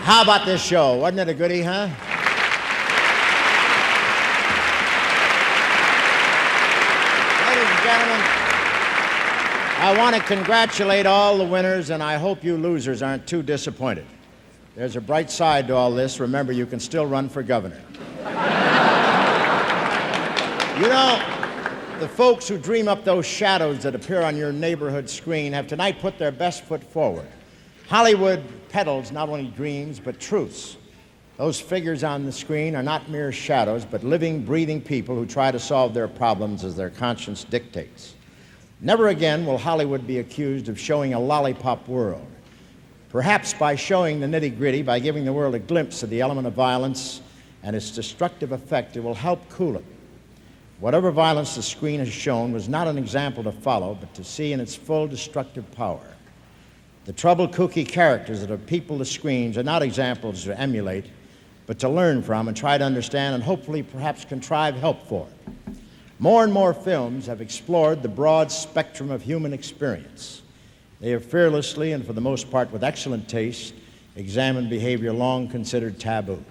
How about this show? Wasn't it a goodie, huh? Ladies and gentlemen, I want to congratulate all the winners, and I hope you losers aren't too disappointed. There's a bright side to all this. Remember, you can still run for governor. You know, the folks who dream up those shadows that appear on your neighborhood screen have tonight put their best foot forward. Hollywood peddles not only dreams, but truths. Those figures on the screen are not mere shadows, but living, breathing people who try to solve their problems as their conscience dictates. Never again will Hollywood be accused of showing a lollipop world. Perhaps by showing the nitty-gritty, by giving the world a glimpse of the element of violence and its destructive effect, it will help cool it. Whatever violence the screen has shown was not an example to follow, but to see in its full destructive power. The troubled, kooky characters that have peopled the screens are not examples to emulate, but to learn from and try to understand and hopefully perhaps contrive help for. More and more films have explored the broad spectrum of human experience. They have fearlessly and for the most part with excellent taste examined behavior long considered taboo.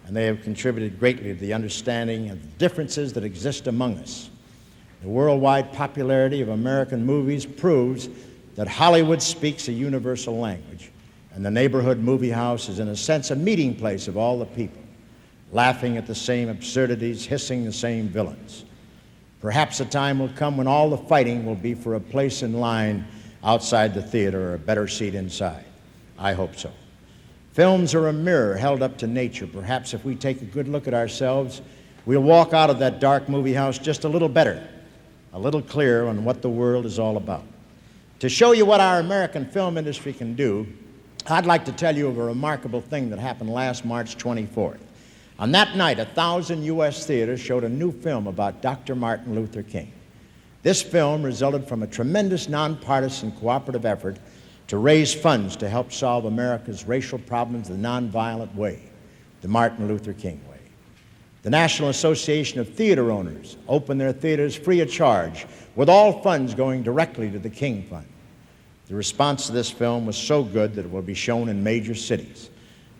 And they have contributed greatly to the understanding of the differences that exist among us. The worldwide popularity of American movies proves that Hollywood speaks a universal language, and the neighborhood movie house is in a sense a meeting place of all the people, laughing at the same absurdities, hissing the same villains. Perhaps a time will come when all the fighting will be for a place in line outside the theater or a better seat inside. I hope so. Films are a mirror held up to nature. Perhaps if we take a good look at ourselves, we'll walk out of that dark movie house just a little better, a little clearer on what the world is all about. To show you what our American film industry can do, I'd like to tell you of a remarkable thing that happened last March 24th. On that night, 1,000 U.S. theaters showed a new film about Dr. Martin Luther King. This film resulted from a tremendous nonpartisan cooperative effort to raise funds to help solve America's racial problems the nonviolent way, the Martin Luther King way. The National Association of Theater Owners opened their theaters free of charge, with all funds going directly to the King Fund. The response to this film was so good that it will be shown in major cities.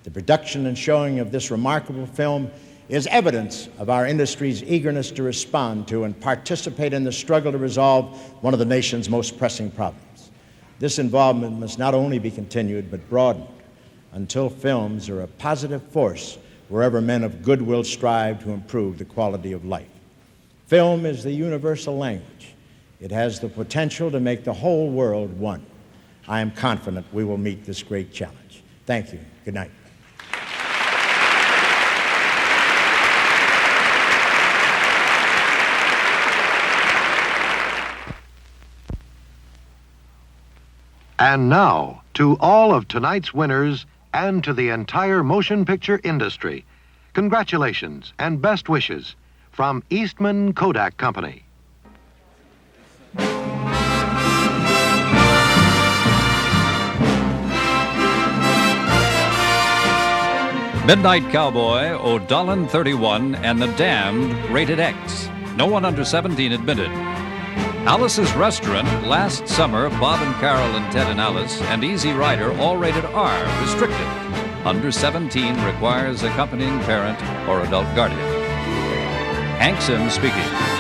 The production and showing of this remarkable film is evidence of our industry's eagerness to respond to and participate in the struggle to resolve one of the nation's most pressing problems. This involvement must not only be continued, but broadened until films are a positive force wherever men of goodwill strive to improve the quality of life. Film is the universal language. It has the potential to make the whole world one. I am confident we will meet this great challenge. Thank you. Good night. And now, to all of tonight's winners and to the entire motion picture industry, congratulations and best wishes from Eastman Kodak Company. Midnight Cowboy, O'Donnell 31, and The Damned, rated X. No one under 17 admitted. Alice's Restaurant, Last Summer, Bob and Carol and Ted and Alice, and Easy Rider, all rated R, restricted. Under 17 requires accompanying parent or adult guardian. Hank Sims speaking.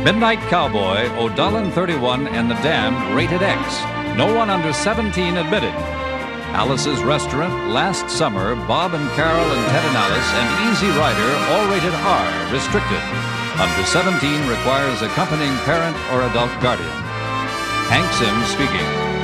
Midnight Cowboy, O'Donnell 31, and The Damned, rated X. No one under 17 admitted. Alice's Restaurant, Last Summer, Bob and Carol and Ted and Alice, and Easy Rider, all rated R, restricted. Under 17 requires accompanying parent or adult guardian. Hank Sims speaking.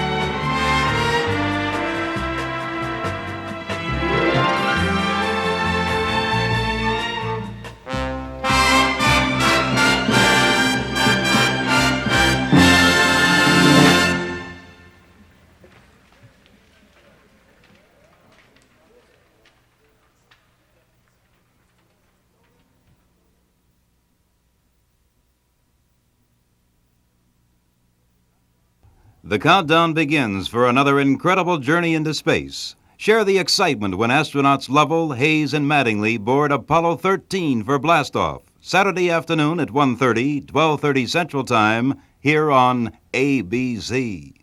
The countdown begins for another incredible journey into space. Share the excitement when astronauts Lovell, Hayes, and Mattingly board Apollo 13 for blastoff, Saturday afternoon at 1:30, 12:30 Central Time, here on ABC.